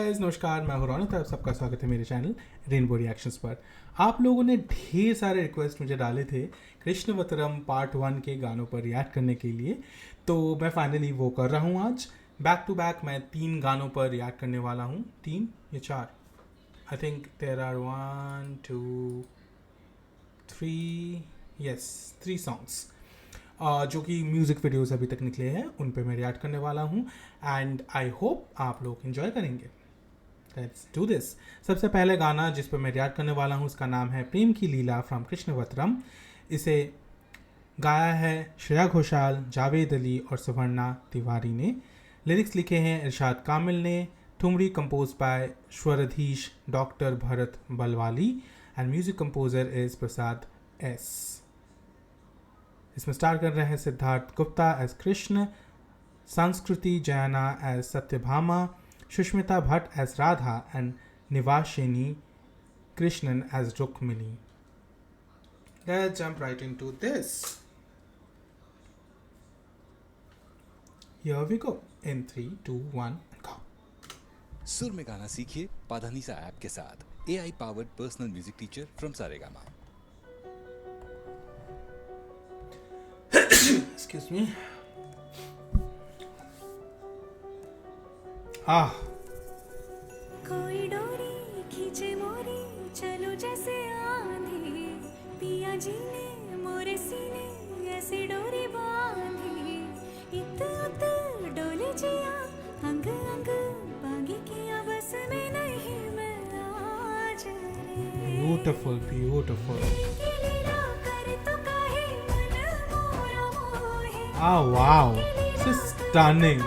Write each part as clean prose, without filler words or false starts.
Guys, नमस्कार। मैं हूं रौनक, आप सबका स्वागत है मेरे चैनल रेनबो रिएक्शंस पर। आप लोगों ने ढेर सारे रिक्वेस्ट मुझे डाले थे कृष्णवतरम पार्ट 1 के गानों पर रिएक्ट करने के लिए, तो मैं फाइनली वो कर रहा हूं। आज बैक टू बैक मैं 3 गानों पर रिएक्ट करने वाला हूं। 3 या 4, I think there are 1 2 3, yes 3 songs जो कि म्यूज़िक वीडियोस अभी तक निकले हैं, उन पे मैं रिएक्ट करने वाला हूँ एंड आई होप आप लोग इन्जॉय करेंगे। Let's do this. सबसे पहले गाना जिस पर मैं रिएक्ट करने वाला हूँ उसका नाम है प्रेम की लीला फ्रॉम कृष्णवतरम। इसे गाया है श्रेया घोषाल, जावेद अली और सुवर्णा तिवारी ने। लिरिक्स लिखे हैं इरशाद कामिल ने। Thumri compose by Swaradhish doctor Bharat Balwali and music composer is Prasad S. इसमें स्टार कर रहे हैं Siddharth Gupta as Krishna, Sanskriti Jaina as Satyabhama, Sushmita Bhatt as Radha and Nivashini Krishnan as Rukmini. Let's jump right into this. Here we go. In 3, 2, 1 and go. सुर में गाना सीखिए पाधानीसा ऐप के साथ। AI powered personal music teacher from Saregama. Excuse me. कोई डोरी खींचे मोरी, चलो जैसे आंधी, पिया जी ने मोरे सीने ऐसी डोरी बांधी। इत उत डोले जिया, अंग अंग बागी किया, बस में नहीं मैं आज रे। Beautiful, beautiful. लीला कर तो काहे मन मोरा मोहे। Wow. This is stunning.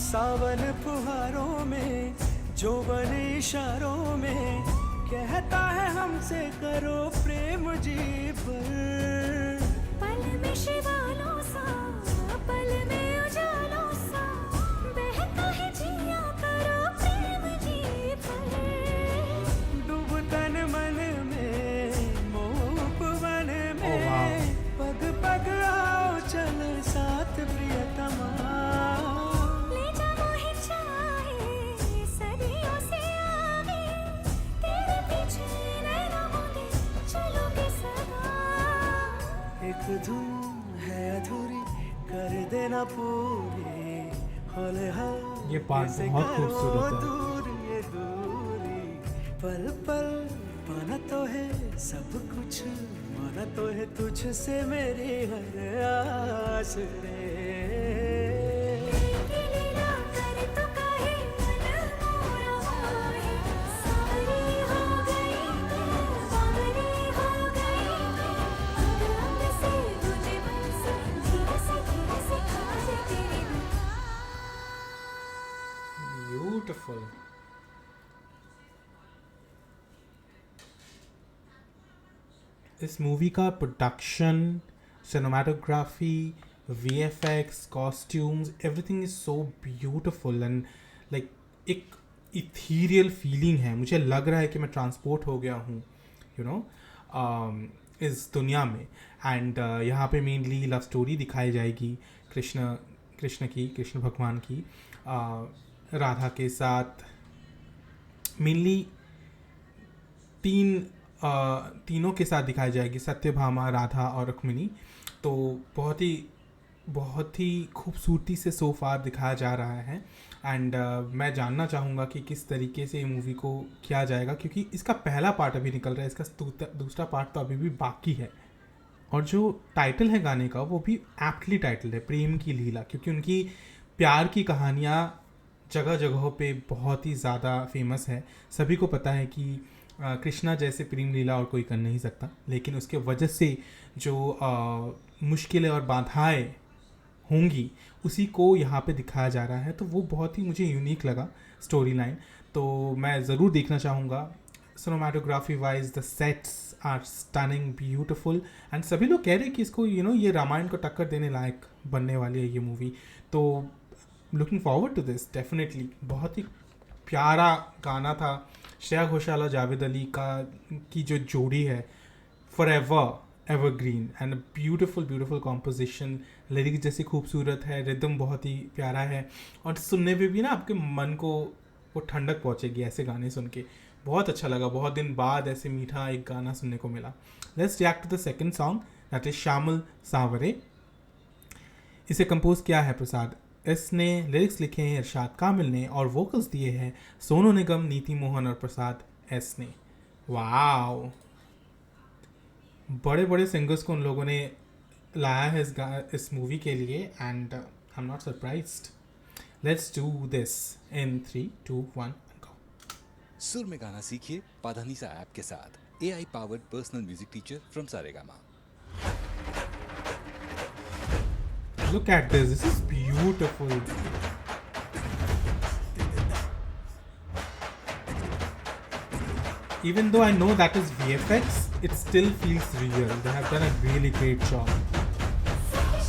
सावन फुहारों में, जोवन इशारों में, कहता है हमसे करो प्रेम जी पर। पल में शिवालो सा, पल में उजालो सा, बहता है जिया करो प्रेम जी पर। डूब तन मन में, मोह उपवन में, Oh, wow. पग पग आओ चल साथ प्रियतमा। ले जा मोहे चाहे सदियों से आगे, तेरे पीछे न रहूंगी, चलोगे सदा। एक धुन है अधूरी, कर देना पूरी, हौले हल ये पार्ट कैसे बहुत करो खूबसूरत है। दूर ये दूरी। पल पल पाना तो है सब कुछ, माना तो है तुझसे मेरी हर आस रे। लीला कर तो काहे मन मोरा मोहे। सावरी हो गई मैं, बावरी हो गई मैं, अंग अंग से तुझे बस धीरे से खाजे तेरी मैं। Beautiful. इस मूवी का production, cinematography, VFX, costumes, everything is so beautiful and like एक इथीरियल फीलिंग है। मुझे लग रहा है कि मैं ट्रांसपोर्ट हो गया हूँ यू नो इस दुनिया में। एंड यहाँ पे मेनली लव स्टोरी दिखाई जाएगी कृष्ण भगवान की राधा के साथ। मेनली तीनों के साथ दिखाई जाएगी, सत्यभामा, राधा और रुक्मिणी। तो बहुत ही खूबसूरती से सो फार दिखाया जा रहा है। एंड मैं जानना चाहूँगा कि किस तरीके से ये मूवी को किया जाएगा, क्योंकि इसका पहला पार्ट अभी निकल रहा है, इसका दूसरा पार्ट तो अभी भी बाकी है। और जो टाइटल है गाने का वो भी एप्टली टाइटल है, प्रेम की लीला, क्योंकि उनकी प्यार की कहानियाँ जगह जगहों पे बहुत ही ज़्यादा फेमस है। सभी को पता है कि कृष्णा जैसे प्रेम लीला और कोई कर नहीं सकता, लेकिन उसके वजह से जो मुश्किलें और बाधाएं होंगी उसी को यहाँ पे दिखाया जा रहा है, तो वो बहुत ही मुझे यूनिक लगा स्टोरी लाइन, तो मैं ज़रूर देखना चाहूँगा। Cinematography wise the sets are stunning beautiful and सभी लोग कह रहे हैं कि इसको ये रामायण को टक्कर देने लायक बनने वाली है ये मूवी, तो looking forward to this definitely. बहुत ही प्यारा गाना था, श्रेया घोषाल और जावेद अली की जो जोड़ी है forever evergreen and beautiful composition, lyrics जैसी खूबसूरत है, रिदम बहुत ही प्यारा है और सुनने में भी ना आपके मन को वो ठंडक पहुंचेगी ऐसे गाने सुन के। बहुत अच्छा लगा, बहुत दिन बाद ऐसे मीठा एक गाना सुनने को मिला। Let's react to the second song that is Shyamal Saanware. इसे कंपोज किया है प्रसाद एस ने, लिरिक्स लिखे हैं इरशाद कामिल ने और वोकल्स दिए हैं सोनू निगम, नीति मोहन और प्रसाद एस ने। वाओ, बड़े बड़े सिंगर्स को उन लोगों ने लाया है इस मूवी के लिए and I am not surprised. Let's do this in 3, 2, 1 गो। सुर में गाना सीखिए पाधानीसा ऐप के साथ। AI powered personal music teacher from Saregama. Look at this. This is beautiful. Even though I know that is VFX, it still feels real. They have done a really great job.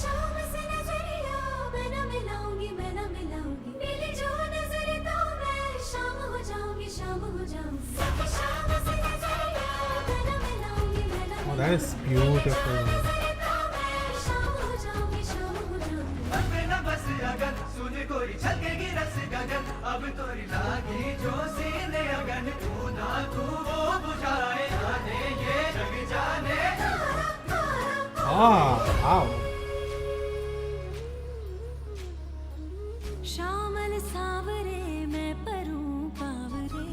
शाम से नजरिया मैं ना मिलाऊंगी, मैं ना मिलाऊंगी, मिली जो नजर तो मैं शाम हो जाऊंगी, शाम हो जाऊंगी। शाम से नजरिया मैं ना मिलाऊंगी, मैं ना Oh, that is beautiful. शाम हो जाऊंगी, शाम हो जाऊंगी। अब न बस अगन सुन कोई छलकेगी रस गगन, अब तोरी लागी जो सीने अगन, तू ना तू वो बुझाए आने ये जग जाने। Wow. श्यामल सावरे मैं परूं पावरे,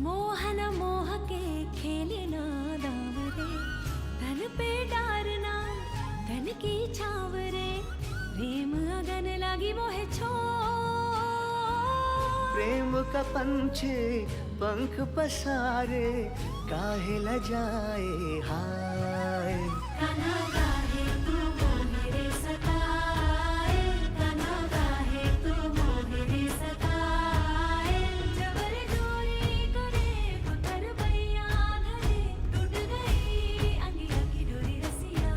मोहन मोह के खेले ना दावरे, तन पे डारना तन की छावरे, प्रेम अगन लगी मोहे छो। प्रेम का पंछी पंख पसारे, काहे ल जाए हाय। कान्हा गाहे तू मोहे रे सताए, कान्हा गाहे तू मोहे रे सताए, जबर जोरी करे पुतर भैया धरे, टूट गई अंगिया की डोरी रसिया,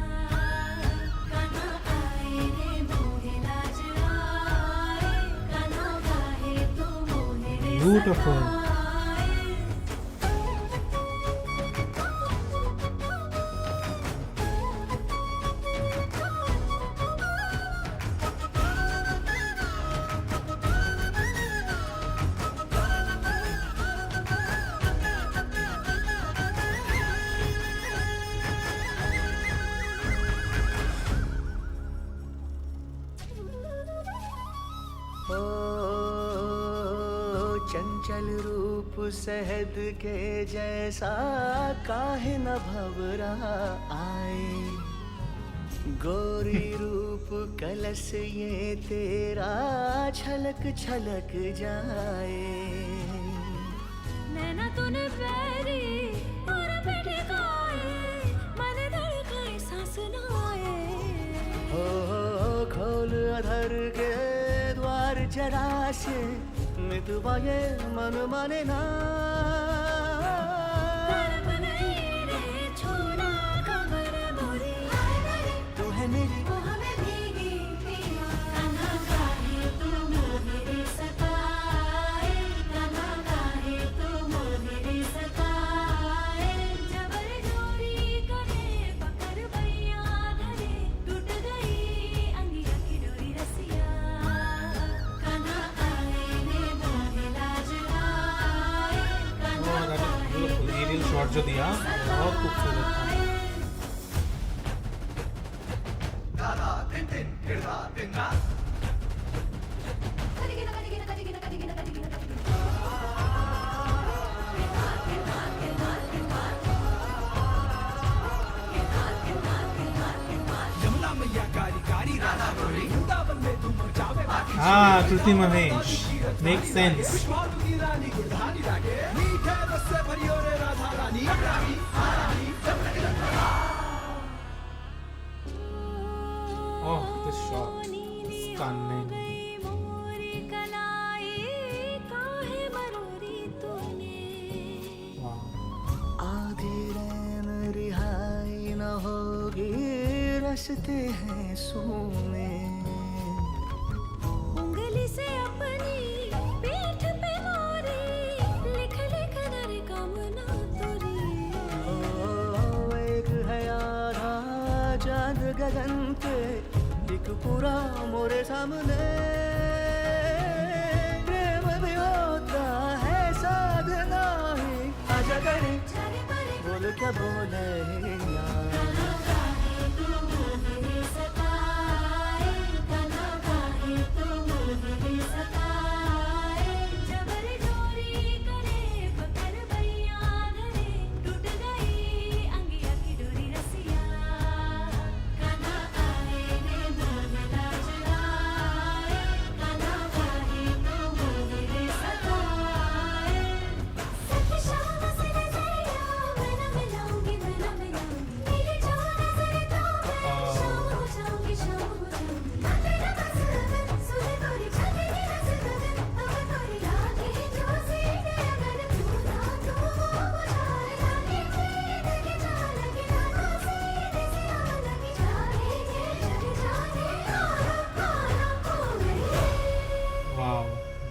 कान्हा आए रे मोहे लाज आए, कान्हा गाहे तू मोहे रे Beautiful. सताए। ओ चंचल रूप शहद के जैसा, काहे न भवरा आए। गोरी रूप कलश ये तेरा, छलक छलक जाए। नैना तूने प्यारी और बैठे गाए, मन धड़काए सांस नाए। हो खोल अधर के द्वार जरा से, मितवा ये मन माने ना। तड़प गई रे छोड़ा खबर मोरी, तू है मेरी वो हमें भीगी पिया। कान्हा गाहे तू मोहे रे सताए, कान्हा गाहे तू मोहे रे सताए, जबर जोरी करे पकड़ भैया धरे, टूट गई अंगिया की डोरी रसिया, कान्हा आए रे मोहे लाज आए, Kanha Oh, that is beautiful. Aerial shot जो दिया बहुत खूबसूरत था। हाँ, Kriti Mahesh, make sense. Oh, this shot. Stunning. गई मोरी कलाई काहे मरोरी तूने Wow. आधी रैन रिहाई न होगी रस्ते हैं सोने उंगली से अपनी पीठ पे मोरी लिख लिख नर कामना तोरी ओ एक है आधा चांद गगन पे एक पूरा मोरे सामने प्रेम भी होता है साधना ही आजा करी जाने परे बोल क्या बोले यार मेरे सताए गाना गाहे तू मेरे सताए जबर जोरी करे पकड़ भैया धरे टूट गई अंगिया की डोरी रसिया गाना आए ने मोहे लाज आए गाना गाहे तू मेरे सताए सच शाम से नजरिया मैं न मिलाऊंगी मेरी जो नजर तो मैं शाम हो जाऊंगी ना तेरा बस अगर सुने तोरी छाती की रस गगन अब तोरी लागे जो सीने अगर तू ना तू वो बुझाए लागे देखे जा लगे ना सीने से आ लगी जाने के जग जाने आना हो गई Wow.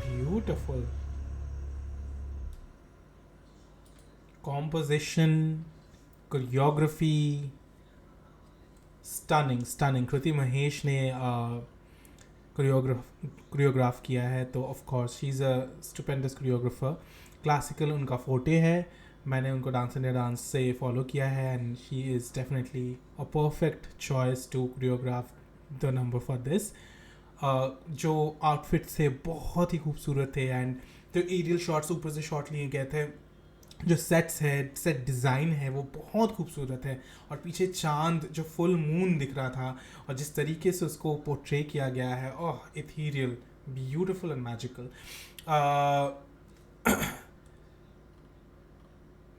Beautiful. Composition, choreography, stunning. कृति महेश ने कोरियोग्राफ किया है, तो of course she is a stupendous choreographer. Classical उनका फोटे है. मैंने उनको डांस इंडिया डांस से फॉलो किया है and she is definitely a perfect choice to choreograph the number for this. जो आउटफिट थे बहुत ही खूबसूरत थे एंड जो एरियल शॉट्स ऊपर से शॉट लिए गए थे, जो सेट्स है, सेट डिज़ाइन है वो बहुत खूबसूरत है. और पीछे चांद जो फुल मून दिख रहा था और जिस तरीके से उसको पोर्ट्रे किया गया है, ओह इथीरियल, ब्यूटीफुल एंड मैजिकल.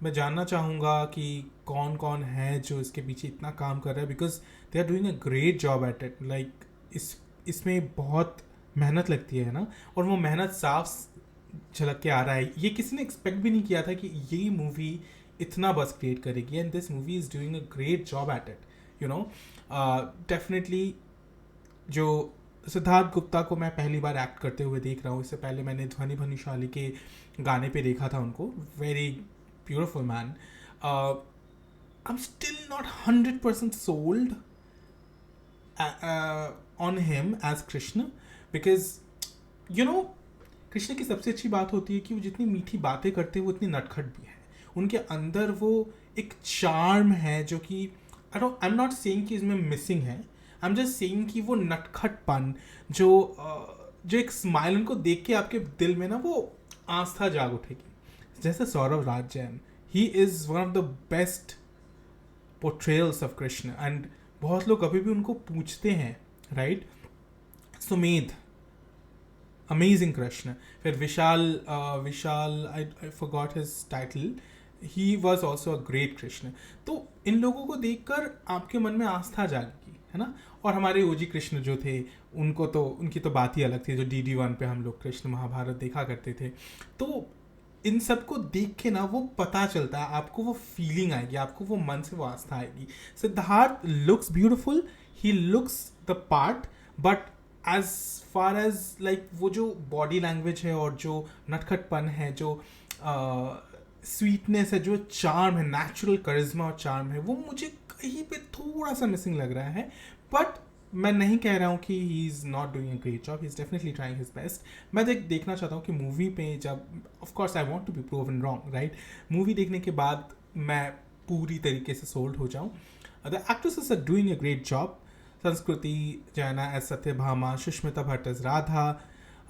मैं जानना चाहूँगा कि कौन कौन है जो इसके पीछे इतना काम कर रहा है, because they are doing a great job at it. Like इसमें बहुत मेहनत लगती है ना, और वो मेहनत साफ झलक के आ रहा है. ये किसी ने एक्सपेक्ट भी नहीं किया था कि ये मूवी इतना बस क्रिएट करेगी, and this movie is doing a great job at it, you know. Definitely जो सिद्धार्थ गुप्ता को मैं पहली बार एक्ट करते हुए देख रहा हूँ. इससे पहले मैंने ध्वनि भानुशाली के गाने पे देखा था उनको. Very beautiful man. I am still not 100% sold on him as Krishna, because you know Krishna की सबसे अच्छी बात होती है कि वो जितनी मीठी बातें करते हैं वो इतनी नटखट भी है. उनके अंदर वो एक चार्म है जो कि आई एम नॉट सेइंग कि इसमें मिसिंग है. आई एम जस्ट सेइंग कि वो नटखटपन जो एक स्माइल उनको देख के आपके दिल में ना वो आस्था जाग उठेगी. जैसे Saurabh Raj Jain, he is one of the best portrayals of Krishna, and बहुत लोग अभी भी उनको पूछते हैं, राइट. सुमेध, अमेजिंग कृष्ण. फिर Vishal I forgot his title, he was also a great Krishna. तो इन लोगों को देखकर आपके मन में आस्था जागेगी, है ना. और हमारे ओजी कृष्ण जो थे उनकी तो बात ही अलग थी, जो DD1 पे हम लोग कृष्ण महाभारत देखा करते थे. तो इन सबको देख के ना वो पता चलता है, आपको वो फीलिंग आएगी, आपको वो मन से वो आस्था आएगी. Siddharth looks beautiful, he looks the part, but as far as like वो जो बॉडी लैंग्वेज है और जो नटखटपन है, जो स्वीटनेस है, जो चार्म है, नेचुरल करिश्मा और चार्म है, वो मुझे कहीं पे थोड़ा सा मिसिंग लग रहा है. बट मैं नहीं कह रहा हूँ कि he is not doing a great job, he is definitely trying his best. मैं देखना चाहता हूँ कि मूवी पे जब, of course I want to be proven wrong, right. Movie देखने के बाद मैं पूरी तरीके से सोल्ड हो जाऊँ. The actresses are doing a great job. Sanskriti Jaina as Satyabhama, Sushmita Bhatt as Radha,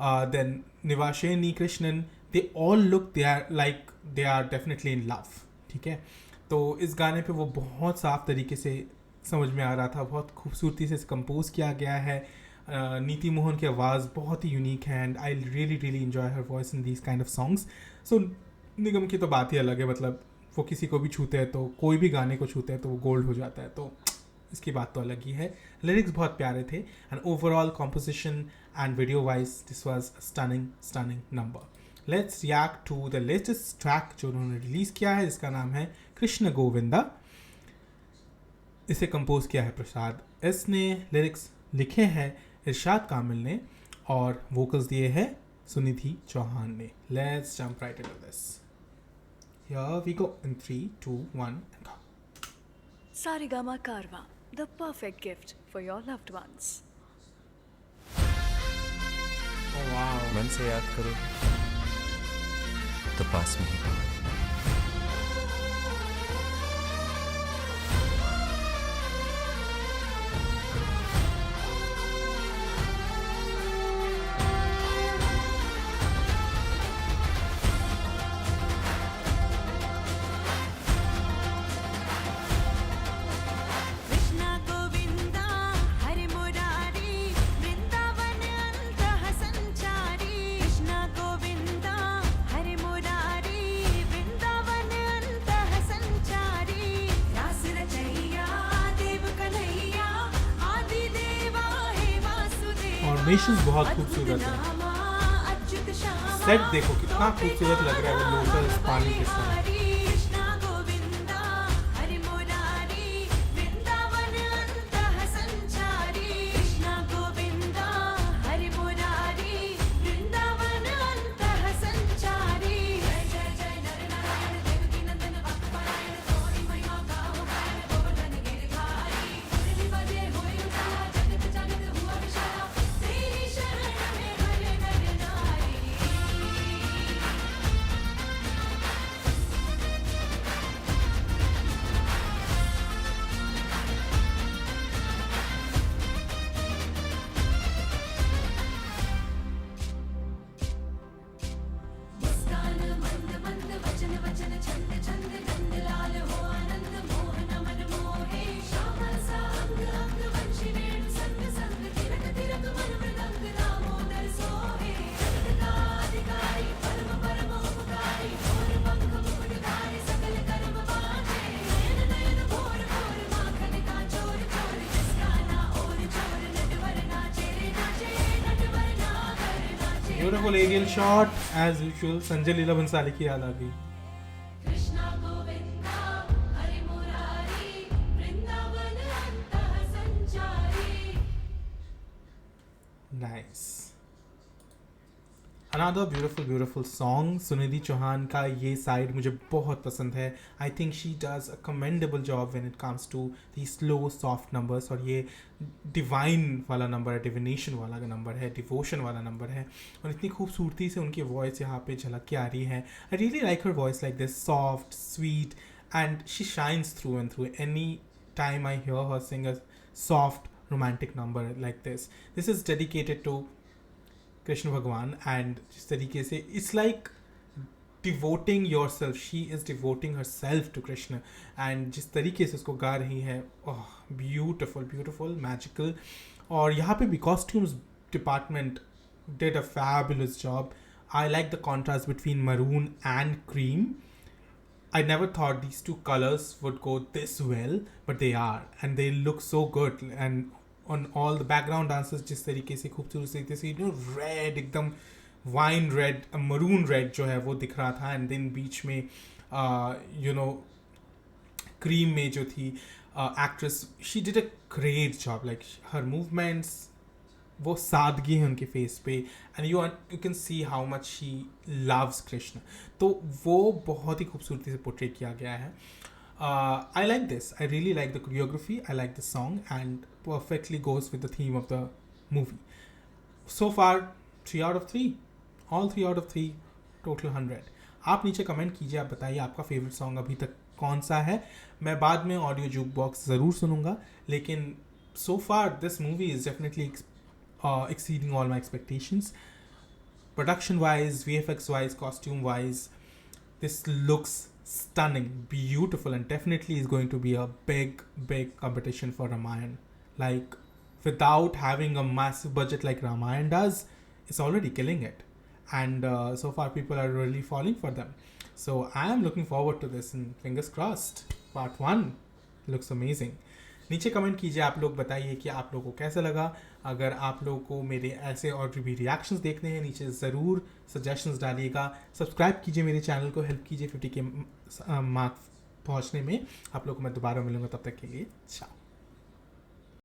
then Nivashini Krishnan, they all look they are definitely in love. ठीक है. तो इस गाने पे वो बहुत साफ तरीके से समझ में आ रहा था, बहुत खूबसूरती से कंपोज किया गया है. नीति मोहन की आवाज़ बहुत ही यूनिक है, एंड आई रियली इन्जॉय हर voice in these kind of songs. So Nigam की तो बात ही अलग है, मतलब वो किसी को भी छूते हैं, तो कोई भी गाने को छूते हैं तो वो गोल्ड हो जाता है. तो इसकी बात तो अलग ही है. लिरिक्स बहुत प्यारे थे and overall composition and video wise this was stunning number. Let's react to the latest track जो उन्होंने रिलीज़ किया है, जिसका नाम है कृष्ण गोविंदा. इसे कंपोज किया है प्रसाद एस ने, लिरिक्स लिखे हैं इरशाद कामिल ने और वोकल्स दिए हैं सुनिधि चौहान ने. Let's jump right into this. Here we go in 3, 2, 1 and go. Saregama Karwa, the perfect gift for your loved ones. Oh wow. मन से याद करो तो पास में ही पाओ. कृष्णा गोविंदा हरे मुरारी वृंदावन अंतः संचारी. कृष्णा गोविंदा हरे मुरारी वृंदावन अंतः संचारी. रास रचैया देव कन्हैया आदि देवा हे वासुदेवा. Formations बहुत खूबसूरत है. नामा अच्युत श्यामा. सेट देखो कितना खूबसूरत लग रहा है वो लोटस पानी के साथ. कृष्णा गोविंदा हरे मुरारी वृंदावन अंतः संचारी. कृष्णा गोविंदा हरे मुरारी वृंदावन अंतः संचारी. जय जय जय नर नारायण देवकी नंदन भक्तपरायण. तोरी महिमा गाओ गायन गोवर्धन गिरधारी. मुरली बजे होए उजाला जगत जगत हुआ विशाला. तेरी शरण में हरे नर नारी. मुस्कान मंद मंद वचन वचन छंद छंद नंद लाल हो आनंद मोहन मन मोहे. श्यामल सा अंग अंग वंशी वेणु संग संग तिरक तिरक मन मृदंग दामोदर सोहे. जगत का अधिकारी परम परम उपकारी. मोर पंख मुकुटधारी सकल कर्म बाँचे. नयन नयन भोर भोर माखन का चोर चोर. जिसका ना और चोर नटवर नाचे रे नाचे. नटवर नागर नाचे. Beautiful aerial shot as usual. Sanjay Leela Bhansali की याद आ गई. कृष्णा गोविंदा हरे मुरारी वृंदावन अंतः संचारी. Nice. Another beautiful song. Sunidhi Chauhan का ये साइड मुझे बहुत पसंद है. I think she does a commendable job when it comes to the slow soft numbers. और ये डिवाइन वाला नंबर है, डिविनेशन वाला नंबर है, डिवोशन वाला नंबर है. और इतनी खूबसूरती से उनकी वॉइस यहाँ पे झलक के आ रही है. I really like her voice like this, soft sweet and she shines through and through. Any time I hear her sing a soft romantic number like this. This is dedicated to Krishna भगवान and जिस तरीके से it's like devoting yourself. She is devoting herself to Krishna and जिस तरीके से उसको गा रही है, ओह ब्यूटिफुल मैजिकल. और यहाँ पे भी costumes department did a fabulous job. I like the contrast between maroon and cream. I never thought these two colors would go this well, but they are, and they look so good. And on all the background dancers, जिस तरीके से खूबसूरत तरीके से red एकदम wine red, maroon red जो है वो दिख रहा था. एंड देन बीच में क्रीम में जो थी actress, she did a great job. Like her movements, वो सादगी है उनके फेस पे and you can see how much she loves Krishna. तो वो बहुत ही खूबसूरती से पोर्ट्रे किया गया है. I like this. I really like the choreography. I like the song and perfectly goes with the theme of the movie. So far 3 out of 3. All 3 out of 3. Total 100. आप नीचे कमेंट कीजिए, आप बताइए आपका favourite song अभी तक कौन सा है. मैं बाद में ऑडियो जूक बॉक्स ज़रूर सुनूंगा, लेकिन so far this movie is definitely exceeding all my expectations. Production wise, VFX wise, costume wise, this looks stunning, beautiful, and definitely is going to be a big competition for Ramayan. Like, without having a massive budget like Ramayan does, it's already killing it. And so far people are really falling for them. So I am looking forward to this, and fingers crossed. Part 1 looks amazing. नीचे comment कीजिए, आप लोग बताइए कि आप लोगों को कैसा लगा। अगर आप लोगों को मेरे ऐसे और भी रिएक्शंस देखने हैं, नीचे ज़रूर सजेशंस डालिएगा। सब्सक्राइब कीजिए मेरे चैनल को, हेल्प कीजिए 50 के मार्क पहुंचने में। आप लोगों को मैं दोबारा मिलूंगा, तब तक के लिए चाओ।